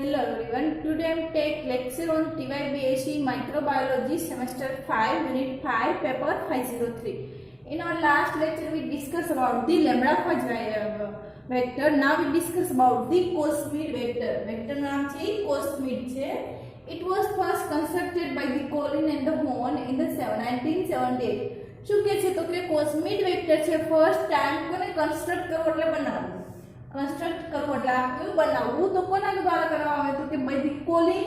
Hello everyone, today I am take lecture on TYBSc Microbiology Semester 5 Unit 5 Paper 503. In our last lecture we discussed about the lambda phage vector. Now we discuss about the cosmid vector. Vector નામ છે cosmid છે. It was first constructed by the Colin and the Horn in the 1978. શું કહે છે તો કે cosmid vector છે first time કોને construct કરવો એટલે બનાવવું. कंस्ट्रक्ट करवो એટલે આપણે બનાવવું તો કોના દ્વારા કરવામાં આવે તો કે બાય ધી કોલિન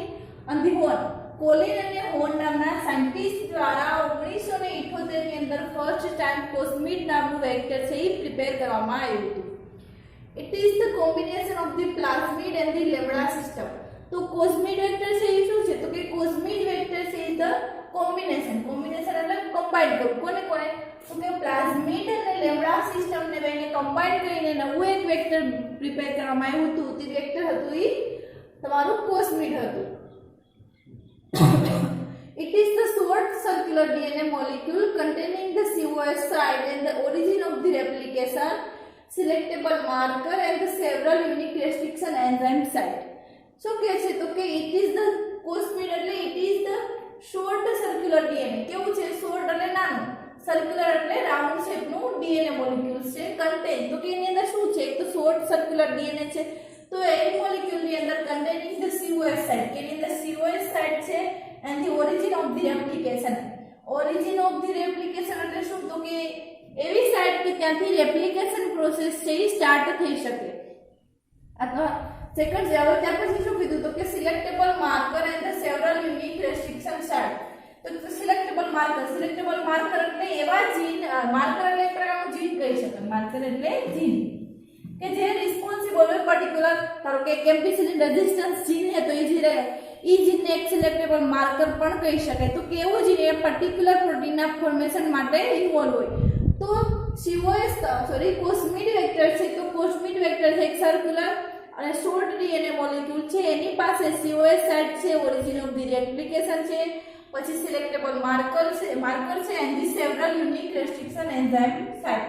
અને ધી હોર્ન. કોલિન અને હોર્ન નામના સાયન્ટિસ્ટ દ્વારા 1978 ની અંદર ફર્સ્ટ ટાઈમ કોસ્મિડ નામનું વેક્ટર છે એ પ્રિપેર કરવામાં આવ્યું હતું. It is the combination of the plasmid and the lambda system. તો કોસ્મિડ વેક્ટર છે એ શું છે તો કે કોસ્મિડ વેક્ટર છે ઇઝ ધ કોમ્બિનેશન એટલે કમ્બાઈન કરવું કોને તો કે પ્લાઝમિડ અને લેમ્ડા સિસ્ટમ ને બેને કમ્બાઈન કરીને નવું એક વેક્ટર પ્રિપેર કરવામાં આવ્યું હતું. તે વેક્ટર હતું એ તમારું કોસ્મિડ હતું. It is the short circular DNA molecule containing the COS site and the origin of the replication, selectable marker and the several unique restriction enzyme site. શું કહે છે તો કે it is the કોસ્મિડ એટલે it is the short circular DNA. કેવું છે short એટલે નાનું, सर्कुलर એટલે રાઉન્ડ શેપ નું ડીએનએ મોલેક્યુલ્સ છે. કન્ટેન તો કે એની અંદર શું છે એક તો શોર્ટ સર્ક્યુલર ડીએનએ છે તો એ મોલેક્યુલ ની અંદર કન્ટેનિંગ ધ COS સાઇટ કે એની અંદર COS સાઇટ છે and the origin of the replication. Origin of the replication એટલે શું તો કે એવી સાઇટ કે ત્યાંથી રેપ્લિકેશન પ્રોસેસ છે એ સ્ટાર્ટ થઈ શકે. અથવા સેકન્ડ છે હવે ત્યાર પછી શું કીધું તો કે selectable marker and the several unique restriction site. તો સિલેક્ટેબલ માર્કર એટલે એવા જીન માર્કર એટલે એક પ્રકારનું જીન કહી શકાય. માર્કર એટલે જીન કે જે રિસ્પોન્સિબલ હોય પર્ટિક્યુલર ધારો કે એમ્પિસિલિન રેઝિસ્ટન્સ જીન છે તો એ જીનને એક સિલેક્ટેબલ માર્કર પણ કહી શકાય. તો કેવું જીન એ પર્ટિક્યુલર પ્રોટીનના ફોર્મેશન માટે ઇન્વોલ્વ હોય. તો કોસ્મિડ વેક્ટર છે તો કોસ્મિડ વેક્ટર છે એક સર્ક્યુલર અને શોર્ટ ડીએનએ મોલેક્યુલ છે એની પાસે COS સાઇટ છે, ઓરિજિન ઓફ ધી રેપ્લિકેશન છે, પછી સિલેક્ટેબલ માર્કર છે and the several unique restriction enzyme site.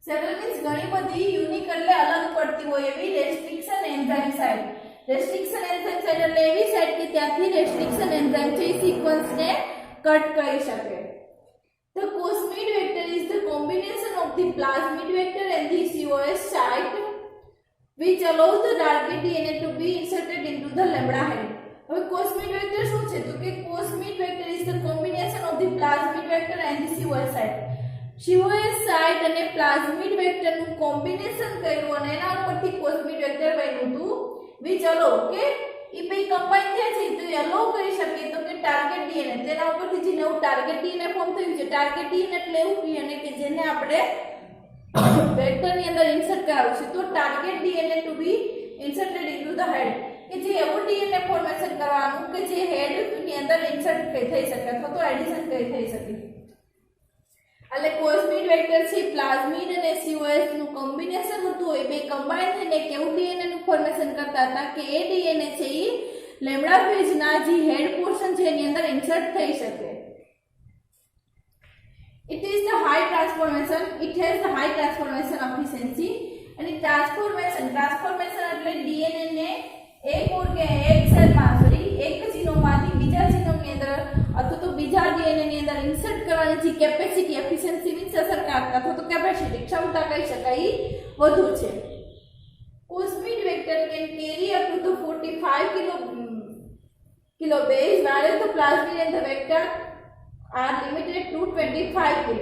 Several means ઘણી બધી યુનિક એટલે અલગ પડતી હોય એવી restriction enzyme site. Restriction enzyme site એટલે એવી સાઇટ કે ત્યાંથી રેસ્ટ્રિક્શન એન્ઝાઇમ છે સિક્વન્સને કટ કરી શકે. The cosmid vector is the combination of the plasmid vector and the COS site which allows the target DNA to be inserted into the lambda head. હવે કોસ્મિડ vector શું છે તો કે cosmid vector is the combination of the plasmid vector and the COS site. COS site અને plasmid vector નું combination કર્યું અને એના ઉપરથી કોસ્મિડ વેક્ટર બન્યું હતું which allow કે એ બે કમ્બાઈન થયા છે તો એલો કરી શકે તો કે ટાર્ગેટ ડીએનએ તેના ઉપરથી જે નવું ટાર્ગેટ ડીએનએ ફોર્મ થયું છે. ટાર્ગેટ ડીએનએ એટલે એવું ડીએનએ કે જેને આપણે વેક્ટર ની અંદર ઇન્સર્ટ કરાવવું છે. તો target DNA to be inserted into the head કે જે એવું ડીએનએ ફોર્મેશન કરવાનું કે જે હેડ ની અંદર ઇન્સર્ટ થઈ શકે અથવા તો એડિશન થઈ શકે. એટલે કોસ્મિડ વેક્ટર છે પ્લાઝમિડ અને COS નું કોમ્બિનેશન હતું એ બે કમ્બાઈન થઈને કેવું ડીએનએ નું ફોર્મેશન કરતા હતા કે એ ડીએનએ છે એ લેમ્ડા ફેજ ના જે હેડ પોર્શન છે એની અંદર ઇન્સર્ટ થઈ શકે. It has the high transformation efficiency and transformation એટલે ડીએનએ ને એક સેલમાં એક જીનોમમાંથી બીજા જીનોમની અંદર અથવા તો બીજા ડીએનએ ની અંદર ઇન્સર્ટ કરવાની જે કેપેસિટી એફિશિયન્સી મીન્સ અસરકારકતા અથવા તો કેપેસિટી ક્ષમતા કહી શકાય વધુ છે. Cosmid vector can carry up to 45 kilo base whereas the plasmid and the vector are limited to 25 kb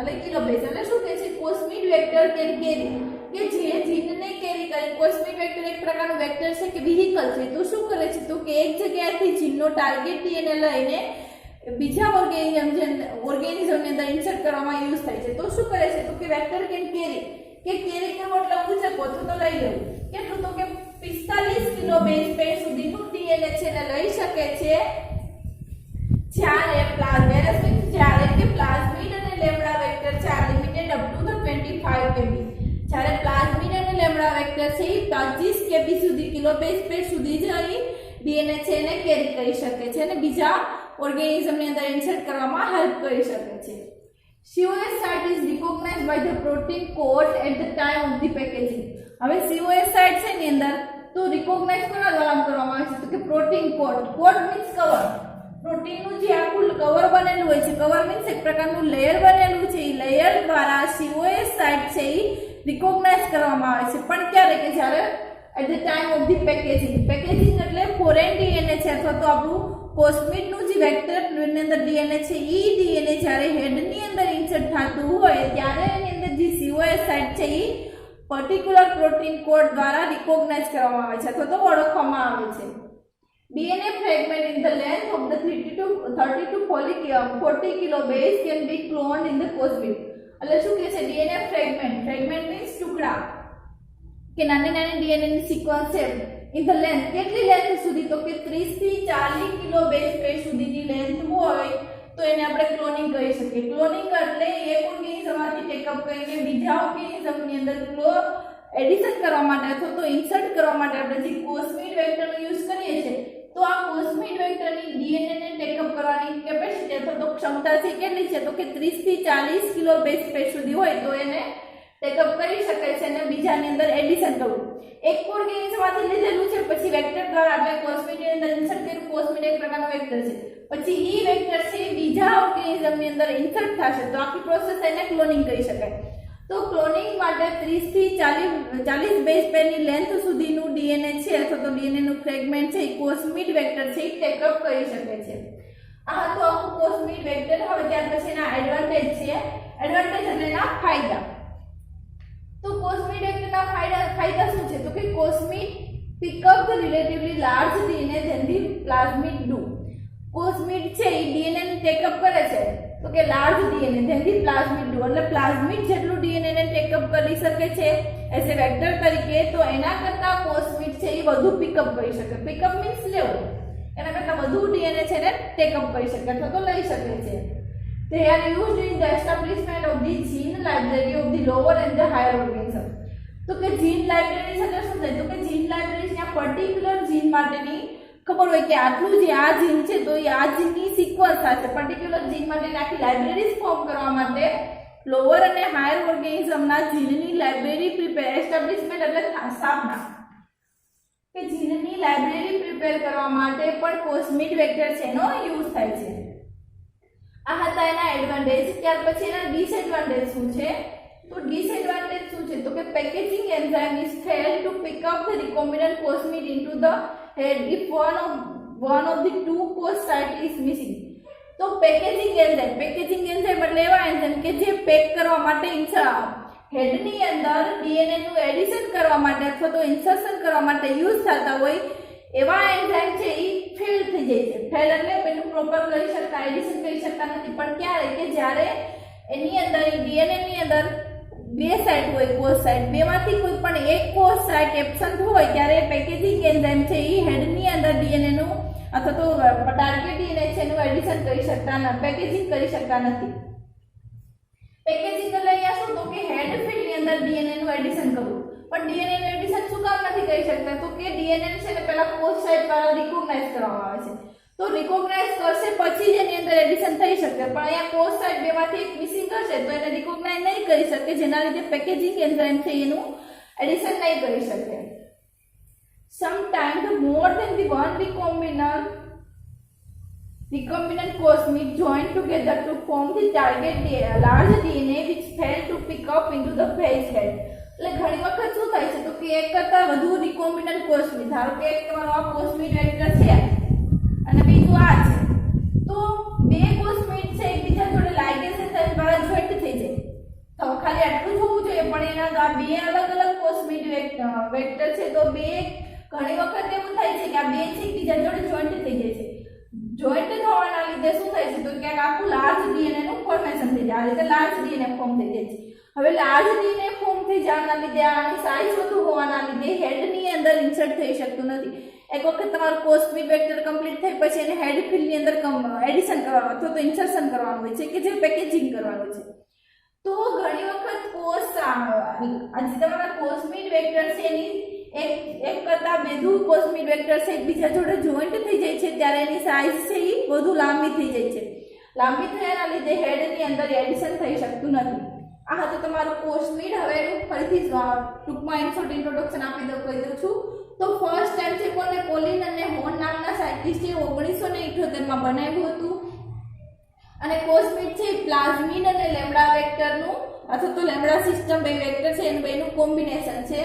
એટલે કિલો બેઝ. એટલે શું કહે છે કોસ્મિડ વેક્ટર કેન કેરી કે જે જીનને કેરી કરે. કોસ્મિડ વેક્ટર એક પ્રકારનું વેક્ટર છે કે વેહિકલ છે. તો શું કરે છે તો કે એક જગ્યાએથી જીનનો ટાર્ગેટ ડીએનએ લઈને બીજા ઓર્ગેનિઝમની અંદર ઇન્સર્ટ કરવામાં યુઝ થાય છે. તો શું કરે છે તો કે વેક્ટર કેન કેરી કે કેરી કરવો એટલે ઊંચકો તો લઈ લેવું કેટલું તો કે 45 કિલો બેઝ પેર સુધીનું ડીએનએ છે ને લઈ શકે છે જ્યારે કે પ્લાઝમિડ અને લેમ્ડા વેક્ટર છે આ limited up to the 25 kb. જ્યારે પ્લાઝમિડ અને લેમ્ડા વેક્ટર છે 25 kb સુધી કિલો બેઝ પેર સુધી જઈ ડીએનએ છે એને કેરી કરી શકે છે અને બીજા ઓર્ગેનિઝમની અંદર ઇન્સર્ટ કરવામાં હેલ્પ કરી શકે છે. COS site is recognized by the protein code at the time of the packaging. હવે COS સાઇટ છે ની અંદર તો રિકોગ્નાઇઝ કોના દ્વારા કરવામાં આવે છે તો કે protein code. Code means cover. પ્રોટીનનું જે આખું કવર બનેલું હોય છે, કવર મીન્સ એક પ્રકારનું લેયર બનેલું છે, એ લેયર દ્વારા COS સાઇટ છે એ રિકોગ્નાઇઝ કરવામાં આવે છે. પણ ક્યારે કે જ્યારે at the time of the packaging. Packaging એટલે ફોરેન ડીએનએ છે અથવા તો આપણું કોસ્મિડનું જે વેક્ટરની અંદર ડીએનએ છે એ ડીએનએ જ્યારે હેડની અંદર ઇન્સર્ટ થતું હોય ત્યારે એની અંદર જે COS સાઇટ છે એ પર્ટિક્યુલર પ્રોટીન કોડ દ્વારા રિકોગ્નાઇઝ કરવામાં આવે છે અથવા તો ઓળખવામાં આવે છે. DNA fragment in the length of the 30 to 40 kilobase can be cloned in the cosmid. એટલે શું કહે છે DNA fragment. Fragment means ટુકડા કે નાની નાની DNA ની સિક્વન્સ છે. ઇન ધ લેન્થ, કેટલી લેન્થ સુધી તો કે 30 થી 40 કિલોબેઝ પેર સુધીની લેન્થ હોય તો એને આપણે ક્લોનિંગ કહી શકીએ. ક્લોનિંગ એટલે એક ઓર્ગેનિઝમમાંથી ટેકઅપ કરીને બીજા ઓર્ગેનિઝમની અંદર એડિશન કરવા માટે અથવા તો ઇન્સર્ટ કરવા માટે આપણે જે કોસ્મિડ વેક્ટરનો યુઝ કરીએ છીએ તો આ કોસ્મિડ વેક્ટરની ડીએનએ ને ટેકઅપ કરવાની કેપેસિટી અથવા તો ક્ષમતા છે કેટલી છે તો કે 30 થી 40 કિલોબેઝ પેર સુધી હોય તો એને ટેકઅપ કરી શકાય છે અને બીજાની અંદર એડિશન કરવું. એક ઓર્ગેનિઝમમાંથી લીધેલું છે પછી વેક્ટર દ્વારા આપણે કોસ્મિડની અંદર ઇન્સર્ટ કર્યું. કોસ્મિડ એક પ્રકારનો વેક્ટર છે, પછી ઈ વેક્ટર છે બીજા ઓર્ગેનિઝમની અંદર ઇન્સર્ટ થશે તો આખી પ્રોસેસ એને ક્લોનિંગ કહી શકાય. તો ક્લોનિંગ માટે 30 થી 40 બેઝ પેરની લેન્થ સુધીનું ડીએનએ છે અથવા તો ડીએનએ નું ફ્રેગમેન્ટ છે એ કોસ્મિડ વેક્ટર છે એ ટેકઅપ કરી શકે છે. આ તો આખું કોસ્મિડ વેક્ટર. હવે ત્યાર પછી એના એડવાન્ટેજ છે. એડવાન્ટેજ એટલે એના ફાયદા. તો કોસ્મિડ વેક્ટરના ફાયદા શું છે તો કે કોસ્મિડ pick up the relatively large DNA than the plasmid do. કોસ્મિડ છે એ ડીએનએ ને ટેકઅપ કરે છે તો કે large DNA than the plasmid do. એટલે પ્લાઝમિડ જેટલું ડીએનએ ને ટેકઅપ કરી શકે છે એઝ એ વેક્ટર તરીકે, તો એના કરતા કોસ્મિડ છે એ વધુ પિકઅપ કરી શકે. પિકઅપ મીન્સ લેવું. એના કરતા વધુ ડીએનએ છે ને ટેકઅપ કરી શકે અથવા તો લઈ શકે છે. They are used in the establishment of the gene library of the lower and the higher organism. તો કે જીન લાઇબ્રેરી એટલે શું થાય તો કે જીન લાઇબ્રેરી ત્યાં પર્ટિક્યુલર જીન માટેની ખબર હોય કે આટલું જે આ જીન છે તો એ આ જીનની સિક્વન્સ સાથે પર્ટિક્યુલર જીન માટેની આખી લાઇબ્રેરી ફોર્મ કરવા માટે લોઅર અને હાયર ઓર્ગેનિઝમના જીનની લાઇબ્રેરી પ્રિપેર એસ્ટાબ્લિશમેન્ટ એટલે સ્થાપના કે જીનની લાઇબ્રેરી પ્રિપેર કરવા માટે પણ કોસ્મિડ વેક્ટર છે એનો યુઝ થાય છે. આ હતા એના એડવાન્ટેજ. ત્યાર પછી એના ડિસએડવાન્ટેજ શું છે તો ડિસએડવાન્ટેજ શું છે તો કે packaging enzyme is fail to pick up the recombinant cosmid into the head if one of the two cos site is missing. તો પેકેજિંગ એન્ઝાઇમ એટલે એવા એન્ઝાઇમ કે જે પેક કરવા માટે હેડની અંદર ડીએનએ નું એડિશન કરવા માટે અથવા તો ઇન્સર્શન કરવા માટે યુઝ થતા હોય એવા એન્ઝાઇમ છે એ ફેલ થઈ જાય છે. ફેલ એટલે પેલું પ્રોપર કરી શકતા એડિશન કરી શકતા નથી. પણ ક્યારે કે જ્યારે એની અંદર ડીએનએ ની અંદર બે સાઇટ હોય કોસ સાઇટ, બેમાંથી કોઈ પણ એક કોસ સાઇટ એબ્સન્ટ હોય ત્યારે પેકેજિંગ એન્ઝાઇમ છે એ હેડની અંદર ડીએનએ નું અથવા તો ટાર્ગેટ ડીએનએ છે એનું એડિશન કરી શકતા નથી, પેકેજિંગ કરી શકતા નથી. પેકેજિંગ એટલે અહીંયા શું તો કે હેડ ફિલ્ડની અંદર ડીએનએ નું એડિશન કરવું. પણ ડીએનએ નું એડિશન શું કામ નથી કરી શકતા તો કે ડીએનએ છે ને પહેલા કોસ સાઇટ દ્વારા રિકોગ્નાઇઝ કરવામાં આવે છે. તો રિકોગ્નાઇઝ કરશે પછી જ એની અંદર એડિશન થઈ શકે. પણ અહીંયા કોસ સાઇટ બેમાંથી એક મિસિંગ હશે તો એને રિકોગ્નાઇઝ નહીં કરી શકે, જેના લીધે પેકેજિંગ એન્ઝાઇમ છે એનું એડિશન નહીં કરી શકે. Sometimes more than the one recombinant cosmid join together to form the target large DNA which fail to pick up into the base head. એટલે ઘણી વખત શું થાય છે તો કે એક કરતા વધુ રિકોમ્બિનન્ટ કોસ્મિડ, ધારો કે એક તમારો આ કોસ્મિડ વેક્ટર છે અને બીજું આ છે, તો બે કોસ્મિડ છે એકબીજા જોડે લાઇગેસ એન્ઝાઇમ દ્વારા જોઈન્ટ થઈ જાય. તો ખાલી આટલું જ હોવું જોઈએ પણ એના આ બે અલગ અલગ કોસ્મિડ વેક્ટર છે તો બે ઘણી વખત એવું થાય છે કે આ બે છે એકબીજા જોડે જોઈન્ટ થઈ જાય છે. જોઈન્ટ થવાના લીધે શું થાય છે તો ક્યાંક આખું લાર્જ ડીએનએ નું ફોર્મેશન થઈ જાય. આ રીતે લાર્જ ડીએનએ ફોર્મ થઈ જાય છે. હવે લાર્જ ડીએનએ ફોર્મ થઈ જવાના લીધે આની સાઇઝ વધુ હોવાના લીધે હેડની અંદર ઇન્સર્ટ થઈ શકતું નથી. એક વખત તમારું કોસ્મિડ વેક્ટર કમ્પ્લીટ થઈ પછી એને હેડ ફિલ્ડની અંદર એડિશન કરવાનું અથવા તો ઇન્સર્શન કરવાનું હોય છે કે જે પેકેજિંગ કરવાનું છે. તો ઘણી વખત આજે તમારા કોસ્મિડ વેક્ટર છે એની એક કરતા વધુ કોસ્મિડ વેક્ટર છે એકબીજા જોડે જોઈન્ટ થઈ જાય છે ત્યારે એની સાઇઝ છે એ વધુ લાંબી થઈ જાય છે. લાંબી થયાના લીધે હેડની અંદર એડિશન થઈ શકતું નથી. આ હતું તમારું કોસ્મિડ. હવે ફરીથી ટૂંકમાં ઇન્ટ્રોડક્શન આપી દઉં છું. તો ફર્સ્ટ ટાઈમ છે કોને કોલિન અને હોર્ન નામના સાયન્ટિસ્ટે 1978 માં બનાવ્યું હતું. અને કોસ્મિડ છે પ્લાઝમિડ અને લેમ્ડા વેક્ટરનું અથવા તો લેમ્ડા સિસ્ટમ બે વેક્ટર છે એનું બેનું કોમ્બિનેશન છે.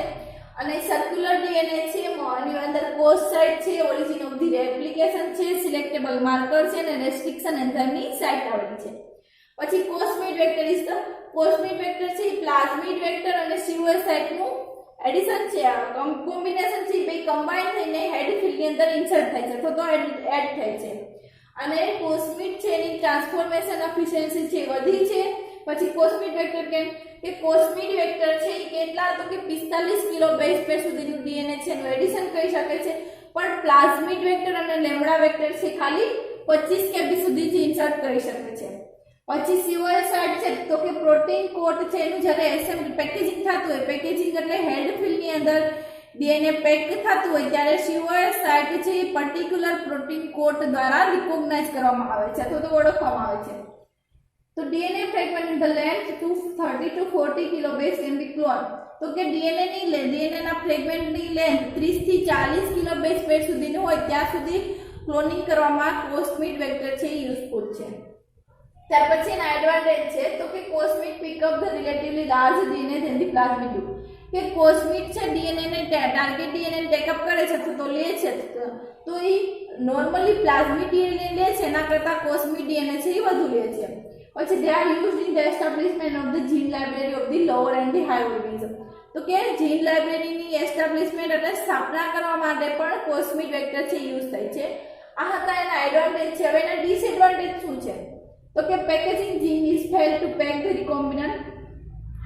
અને સર્ક્યુલર ડીએનએ છે એની અંદર કોષ સાઇટ છે, ઓરિજિન ઓફ ધી રેપ્લિકેશન છે, સિલેક્ટેબલ માર્કર છે અને રેસ્ટ્રિક્શન એન્ઝાઇમની સાઇટ આવેલી છે. પછી કોસ્મિડ વેક્ટર ઇઝ ધ કોસ્મિડ વેક્ટર છે પ્લાઝમિડ વેક્ટર અને સીઓએસ સાઇટનું એડિશન છે, કોમ્બિનેશન છે, બે કમ્બાઈન થઈને હેડ ફિલ્ડની અંદર ઇન્સર્ટ થાય છે તો એડ થાય છે. અને કોસ્મિડ છે એની ટ્રાન્સફોર્મેશન એફિશિયન્સી છે વધી છે. પછી કોસ્મિડ વેક્ટર કે કોસ્મિડ વેક્ટર છે એ કેટલા તો કે 45 કિલો બેઝ પેર સુધીનું ડીએનએ છે એનું એડિશન કરી શકે છે. પણ પ્લાઝમિડ વેક્ટર અને લેમ્ડા વેક્ટર છે ખાલી 25 કેબી સુધી જ ઇન્સર્ટ કરી શકે છે. પછી સીઓએસ સાઇટ છે તો કે પ્રોટીન કોટ છે એનું જ્યારે એસેમ્બલ પેકેજિંગ થતું હોય, પેકેજિંગ એટલે હેડ ફિલ્ડની અંદર ડીએનએ પેક થતું હોય ત્યારે સીઓએસ સાઇટ છે એ પર્ટિક્યુલર પ્રોટીન કોટ દ્વારા રિકોગ્નાઇઝ કરવામાં આવે છે અથવા તો ઓળખવામાં આવે છે. તો DNA fragment in the length 30 to 40 kilobase can be clone. તો કે ડીએનએ ના ફ્રેગમેન્ટની લેન્થ 30 થી 40 કિલોબેઝ પેર સુધીનું હોય ત્યાં સુધી ક્લોનિંગ કરવામાં કોસ્મિડ વેક્ટર છે યુઝફુલ છે. ત્યાર પછી એના એડવાન્ટેજ છે તો કે cosmid pick up the relatively large DNA than the plasmid group. કે કોસ્મિડ છે ડીએનએ ને ટાર્ગેટ ડીએનએ ટેકઅપ કરે છે તો લે છે તો એ નોર્મલી પ્લાઝમિડ ડીએનએ લે છે એના કરતાં કોસ્મિડ ડીએનએ છે એ વધુ લે છે. પછી they are used in the establishment of the gene library of the lower and the higher organism. તો કે જીન લાઇબ્રેરીની એસ્ટાબ્લિશમેન્ટ એટલે સ્થાપના કરવા માટે પણ કોસ્મિડ વેક્ટર છે યુઝ થાય છે. આ હતા એના એડવાન્ટેજ છે. હવે એના ડિસએડવાન્ટેજ શું છે તો કે packaging gene is fail to pack the recombinant.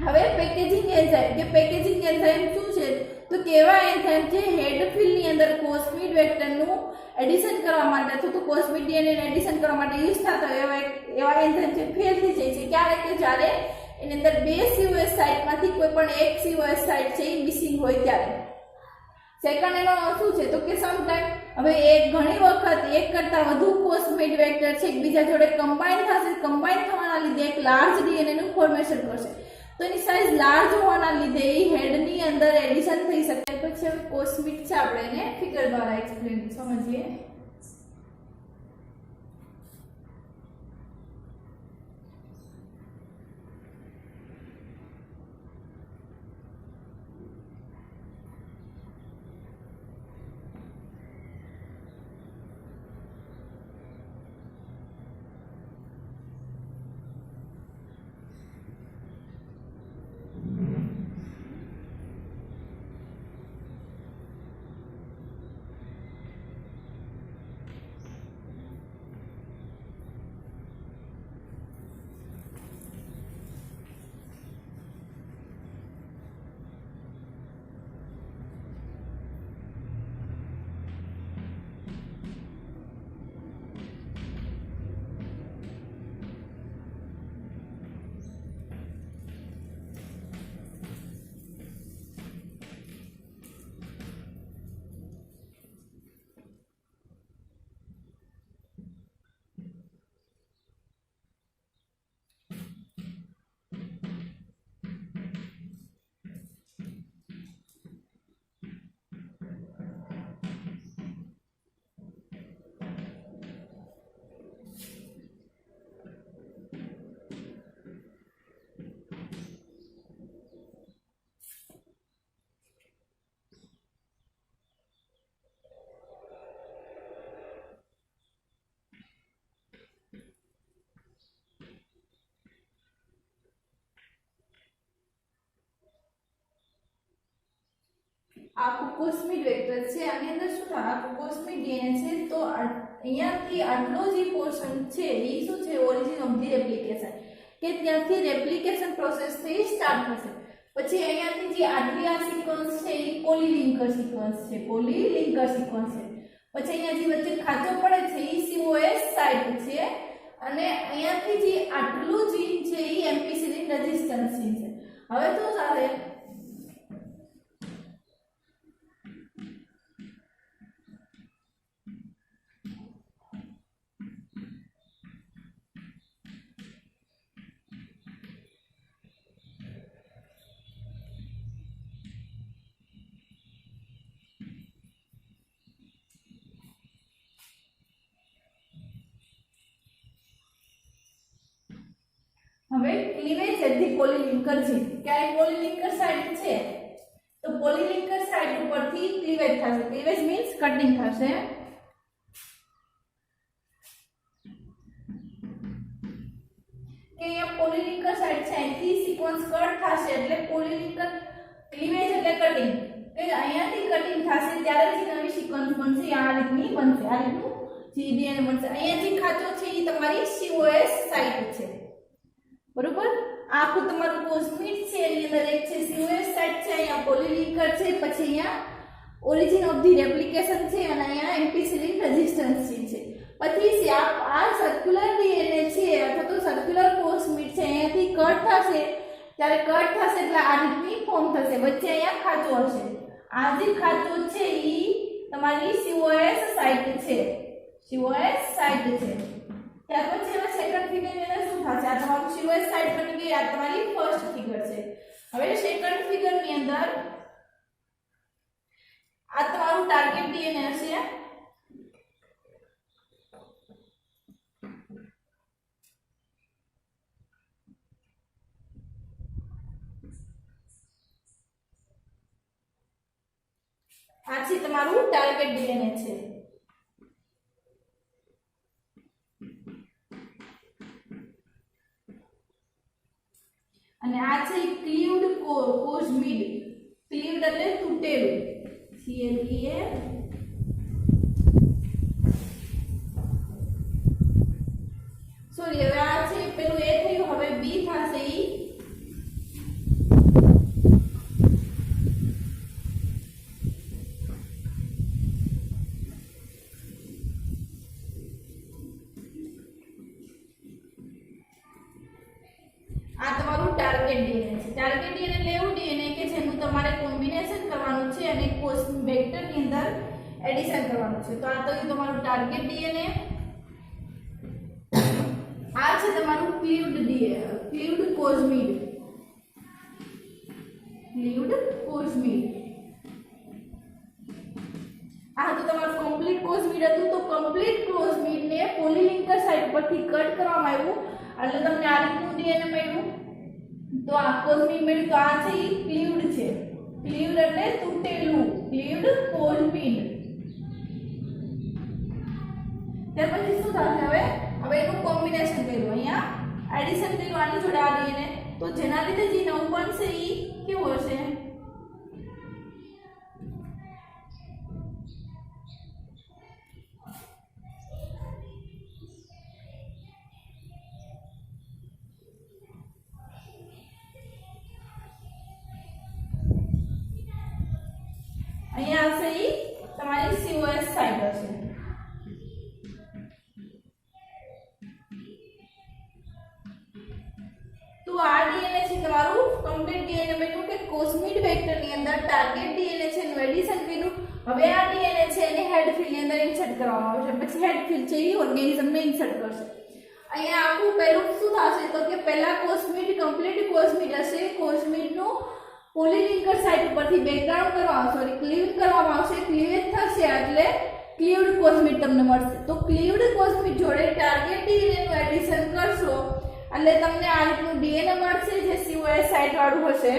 હવે પેકેજિંગ એન્ઝાઇમ શું છે તો કેવા એન્ઝાઇમ છે હેડ ફિલ્ડની અંદર કોસ્મિડ વેક્ટરનું એડિશન કરવા માટે અથવા તો કોસ્મિડ ડીએનએ એડિશન કરવા માટે યુઝ થતા એવા એન્ઝાઇમ છે ફેલ થઈ જાય છે. ક્યારે કે જ્યારે એની અંદર બે સીઓએસ સાઇટમાંથી કોઈ પણ એક સીઓએસ સાઇટ છે એ મિસિંગ હોય ત્યારે. સેકન્ડ એનો શું છે તો કે સમટાઈમ હવે ઘણી વખત એક કરતાં વધુ કોસ્મિડ વેક્ટર છે એકબીજા જોડે કમ્બાઈન થશે. કમ્બાઈન થવાના લીધે એક લાર્જ ડીએનએ નું ફોર્મેશન કરશે. તો એની સાઇઝ લાર્જ હોવાના લીધે એ હેડની અંદર એડિશન થઈ શકે. પછી કોસ્મિડ છે આપણે એને ફિગર દ્વારા એક્સપ્લેન સમજીએ. આ કોસ્મિડ વેક્ટર છે આની અંદર શું થાય આ કોસ્મિડ ડીએનએ છે તો અહીંયાથી આટલો જે પોર્શન છે એ શું છે ઓરિજિન ઓફ ધી રેપ્લિકેશન કે ત્યાંથી રેપ્લિકેશન પ્રોસેસ થી સ્ટાર્ટ થશે. પછી અહીંયાથી જે આટલી આ સિક્વન્સ છે એ પોલીલિંકર સિક્વન્સ છે પછી અહીંયા જે વચ્ચે ખાંચો પડે છે એ સીઓએસ સાઇટ છે અને અહીંયાથી જે આટલું જીન છે એ એમ્પિસિલિન રેઝિસ્ટન્સ જીન છે. હવે તો સાથે હવે ક્લીવેજ એટ ધી પોલીલિંકર જીન, ક્યારે પોલીલિંકર સાઇટ છે તો પોલીલિંકર સાઇટ ઉપરથી ક્લીવેજ થશે. ક્લીવેજ મીન્સ કટિંગ થશે. કે અહીંયા પોલીલિંકર સાઇટ છે અહીંથી સિક્વન્સ કટ થશે એટલે પોલીલિંકર ક્લીવેજ એટલે કટિંગ, કે અહીંયાથી કટિંગ થશે ત્યારે જે નવી સિક્વન્સ બનશે આ રીતની બનશે, આ રીતનું જે ડીએનએ બનશે. અહીંયા જે ખાંચો છે એ તમારી COS સાઇટ છે, બરોબર. આખું તમારું કોસ્મિડ છે એની અંદર એક છે COS સાઇટ છે, અહીંયા પોલીલિંકર છે, પછી અહીંયા ઓરિજિન ઓફ ધી રેપ્લિકેશન છે અને અહીંયા એમ્પિસિલિન રેઝિસ્ટન્સ છે. પછી આ સર્ક્યુલર ડીએનએ છે અથવા તો સર્ક્યુલર કોસ્મિડ છે અહીંયાથી કટ થશે ત્યારે કટ થશે એટલે આ રીતની ફોર્મ થશે, વચ્ચે અહીંયા ખાંચો હશે. આ જે ખાંચો છે એ તમારી COS સાઇટ છે, COS સાઇટ છે. ત્યાર પછી એના સેકન્ડ ફિગર ની અંદર શું થશે, આ તમારું COS સાઇટ બની ગઈ, આ તમારી ફર્સ્ટ ફિગર છે. હવે સેકન્ડ ફિગર ની અંદર આ તમારું ટાર્ગેટ ડીએનએ હશે. આ છે તમારું ટાર્ગેટ ડીએનએ છે. અને આ છે ક્લીવ્ડ કોસ્મિડ. ક્લીવ્ડ એટલે તૂટેલું, CLEA. સોરી, હવે આ છે પેલું એ થયું, હવે બી થશે ઈ. આ તમારું ટાર્ગેટ ડીએનએ છે. ટાર્ગેટ ડીએનએ એટલે એવું ડીએનએ કે જેનું તમારે કોમ્બિનેશન કરવાનું છે અને કોષ વેક્ટર ની અંદર એડિશન કરવાનું છે. તો આ તો તમારું ટાર્ગેટ ડીએનએ. આ છે તમારું ક્લીવ્ડ ડીએનએ, ક્લીવ્ડ કોસ્મિડ. ક્લીવ્ડ કોસ્મિડ. આ તો તમારું કમ્પ્લીટ કોસ્મિડ હતું. તો કમ્પ્લીટ કોસ્મિડ ને પોલીલિંકર સાઇટ પરથી કટ કરવામાં આવ્યું એટલે તમને આ રીતનું ડીએનએ મળ્યું. તો આ કોસ્મિડ મળ્યું. તો આ છે ઈ ક્લીવ્ડ છે. ક્લીવ્ડ એટલે તૂટેલું, ક્લીવ્ડ કોસ્મિડ. ત્યાર પછી શું થશે, હવે એનું કોમ્બિનેશન કર્યું, અહીંયા એડિશન કર્યું આની જોડે આ ડીએનએ. તો જેના લીધે જે નવું બનશે ઈ કેવું હશે, અહીંયા હશે ઈ તમારી COS સાઇટ હશે. તો આ ડીએનએ છે તમારું કમ્પ્લીટ ડીએનએ બન્યું કે કોસ્મિડ વેક્ટર ની અંદર ટાર્ગેટ ડીએનએ છે એનું એડિશન કર્યું. હવે આ ડીએનએ છે એને હેડ ફિલ ની અંદર ઇન્સર્ટ કરવામાં આવશે. પછી હેડ ફિલ છે એ ઓર્ગેનિઝમને ઇન્સર્ટ કરશે. અહીંયા આખું પહેલું શું થશે તો કે પહેલા કોસ્મિડ કમ્પ્લીટ કોસ્મિડ હશે. કોસ્મિડ નું પોલીલિંકર સાઇટ ઉપરથી બેકગ્રાઉન્ડ કરવામાં સોરી ક્લીવ કરવામાં આવશે. ક્લીવેજ થશે એટલે ક્લીવ્ડ કોસ્મિડ તમને મળશે. તો ક્લીવ્ડ કોસ્મિડ જોડે ટાર્ગેટ ડીએનએ નું એડિશન કરશો એટલે તમને આ રીતનું ડીએનએ મળશે જે COS સાઇટ વાળું હશે.